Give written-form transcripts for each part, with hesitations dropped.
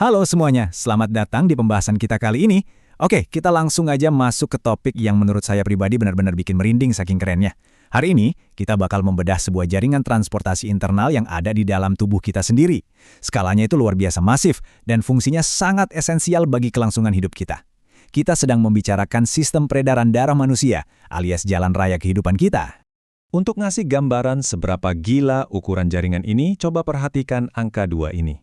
Halo semuanya, selamat datang di pembahasan kita kali ini. Oke, kita langsung aja masuk ke topik yang menurut saya pribadi benar-benar bikin merinding saking kerennya. Hari ini, kita bakal membedah sebuah jaringan transportasi internal yang ada di dalam tubuh kita sendiri. Skalanya itu luar biasa masif, dan fungsinya sangat esensial bagi kelangsungan hidup kita. Kita sedang membicarakan sistem peredaran darah manusia, alias jalan raya kehidupan kita. Untuk ngasih gambaran seberapa gila ukuran jaringan ini, coba perhatikan angka 2 ini.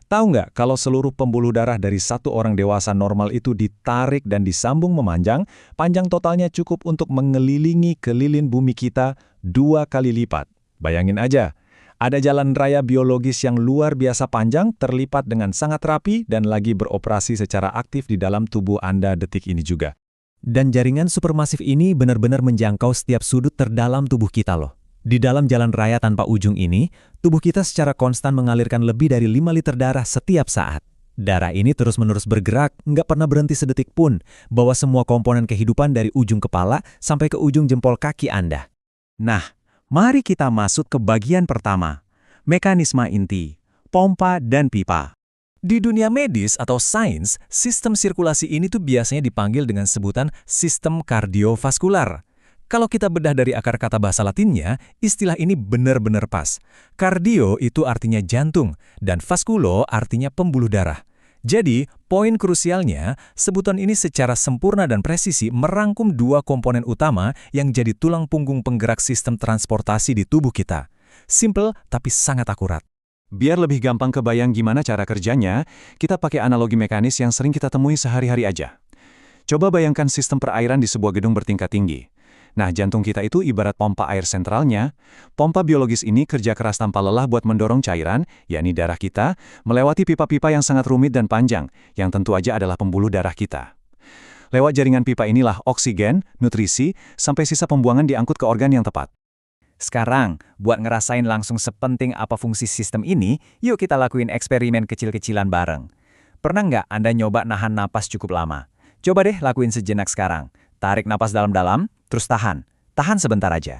Tahu nggak kalau seluruh pembuluh darah dari satu orang dewasa normal itu ditarik dan disambung memanjang, panjang totalnya cukup untuk mengelilingi kelilin bumi kita 2 kali lipat. Bayangin aja, ada jalan raya biologis yang luar biasa panjang, terlipat dengan sangat rapi dan lagi beroperasi secara aktif di dalam tubuh Anda detik ini juga. Dan jaringan supermasif ini benar-benar menjangkau setiap sudut terdalam tubuh kita loh. Di dalam jalan raya tanpa ujung ini, tubuh kita secara konstan mengalirkan lebih dari 5 liter darah setiap saat. Darah ini terus-menerus bergerak, nggak pernah berhenti sedetik pun, bawa semua komponen kehidupan dari ujung kepala sampai ke ujung jempol kaki Anda. Nah, mari kita masuk ke bagian pertama, mekanisme inti, pompa dan pipa. Di dunia medis atau sains, sistem sirkulasi ini tuh biasanya dipanggil dengan sebutan sistem kardiovaskular. Kalau kita bedah dari akar kata bahasa Latinnya, istilah ini benar-benar pas. Kardio itu artinya jantung, dan vaskulo artinya pembuluh darah. Jadi, poin krusialnya, sebutan ini secara sempurna dan presisi merangkum 2 komponen utama yang jadi tulang punggung penggerak sistem transportasi di tubuh kita. Simple, tapi sangat akurat. Biar lebih gampang kebayang gimana cara kerjanya, kita pakai analogi mekanis yang sering kita temui sehari-hari aja. Coba bayangkan sistem perairan di sebuah gedung bertingkat tinggi. Nah, jantung kita itu ibarat pompa air sentralnya. Pompa biologis ini kerja keras tanpa lelah buat mendorong cairan, yakni darah kita, melewati pipa-pipa yang sangat rumit dan panjang, yang tentu aja adalah pembuluh darah kita. Lewat jaringan pipa inilah oksigen, nutrisi, sampai sisa pembuangan diangkut ke organ yang tepat. Sekarang, buat ngerasain langsung sepenting apa fungsi sistem ini, yuk kita lakuin eksperimen kecil-kecilan bareng. Pernah nggak Anda nyoba nahan napas cukup lama? Coba deh lakuin sejenak sekarang. Tarik napas dalam-dalam, terus tahan. Tahan sebentar aja.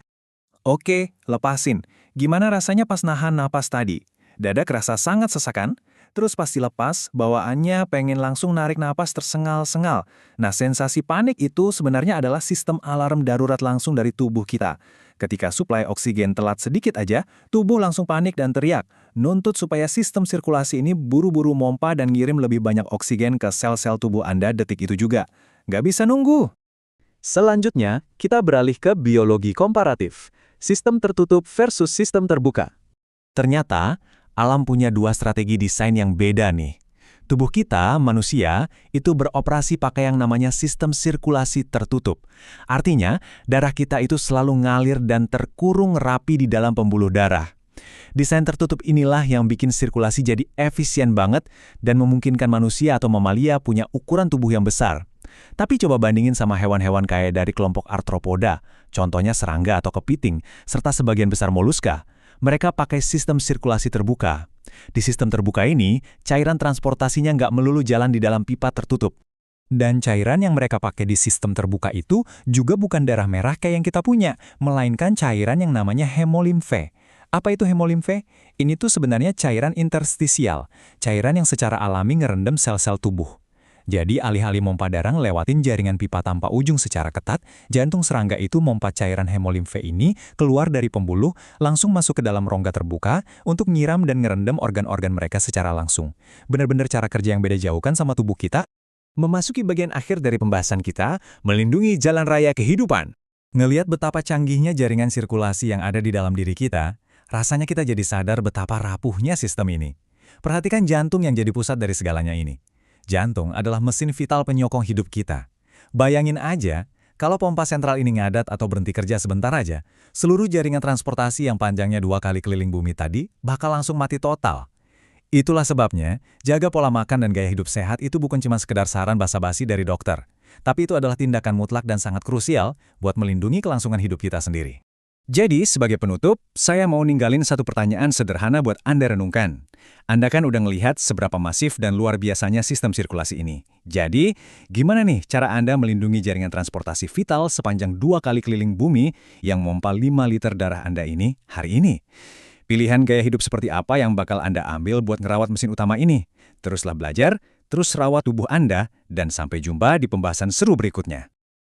Oke, lepasin. Gimana rasanya pas nahan napas tadi? Dada kerasa sangat sesakan? Terus pas dilepas, bawaannya pengen langsung narik napas tersengal-sengal. Nah, sensasi panik itu sebenarnya adalah sistem alarm darurat langsung dari tubuh kita. Ketika suplai oksigen telat sedikit aja, tubuh langsung panik dan teriak, nuntut supaya sistem sirkulasi ini buru-buru mompa dan ngirim lebih banyak oksigen ke sel-sel tubuh Anda detik itu juga. Nggak bisa nunggu. Selanjutnya, kita beralih ke biologi komparatif, sistem tertutup versus sistem terbuka. Ternyata, alam punya 2 strategi desain yang beda nih. Tubuh kita, manusia, itu beroperasi pakai yang namanya sistem sirkulasi tertutup. Artinya, darah kita itu selalu ngalir dan terkurung rapi di dalam pembuluh darah. Desain tertutup inilah yang bikin sirkulasi jadi efisien banget dan memungkinkan manusia atau mamalia punya ukuran tubuh yang besar. Tapi coba bandingin sama hewan-hewan kayak dari kelompok arthropoda, contohnya serangga atau kepiting, serta sebagian besar moluska. Mereka pakai sistem sirkulasi terbuka. Di sistem terbuka ini, cairan transportasinya nggak melulu jalan di dalam pipa tertutup. Dan cairan yang mereka pakai di sistem terbuka itu juga bukan darah merah kayak yang kita punya, melainkan cairan yang namanya hemolimfe. Apa itu hemolimfe? Ini tuh sebenarnya cairan interstisial, cairan yang secara alami ngerendam sel-sel tubuh. Jadi alih-alih mompa darah ngelewatin jaringan pipa tanpa ujung secara ketat, jantung serangga itu mompa cairan hemolimfe ini keluar dari pembuluh, langsung masuk ke dalam rongga terbuka untuk nyiram dan ngerendam organ-organ mereka secara langsung. Benar-benar cara kerja yang beda jauh kan sama tubuh kita? Memasuki bagian akhir dari pembahasan kita, melindungi jalan raya kehidupan. Ngelihat betapa canggihnya jaringan sirkulasi yang ada di dalam diri kita, rasanya kita jadi sadar betapa rapuhnya sistem ini. Perhatikan jantung yang jadi pusat dari segalanya ini. Jantung adalah mesin vital penyokong hidup kita. Bayangin aja, kalau pompa sentral ini ngadat atau berhenti kerja sebentar aja, seluruh jaringan transportasi yang panjangnya 2 kali keliling bumi tadi bakal langsung mati total. Itulah sebabnya, jaga pola makan dan gaya hidup sehat itu bukan cuma sekedar saran basa-basi dari dokter. Tapi itu adalah tindakan mutlak dan sangat krusial buat melindungi kelangsungan hidup kita sendiri. Jadi, sebagai penutup, saya mau ninggalin satu pertanyaan sederhana buat Anda renungkan. Anda kan udah ngelihat seberapa masif dan luar biasanya sistem sirkulasi ini. Jadi, gimana nih cara Anda melindungi jaringan transportasi vital sepanjang 2 kali keliling bumi yang memompa 5 liter darah Anda ini hari ini? Pilihan gaya hidup seperti apa yang bakal Anda ambil buat ngerawat mesin utama ini? Teruslah belajar, terus rawat tubuh Anda, dan sampai jumpa di pembahasan seru berikutnya.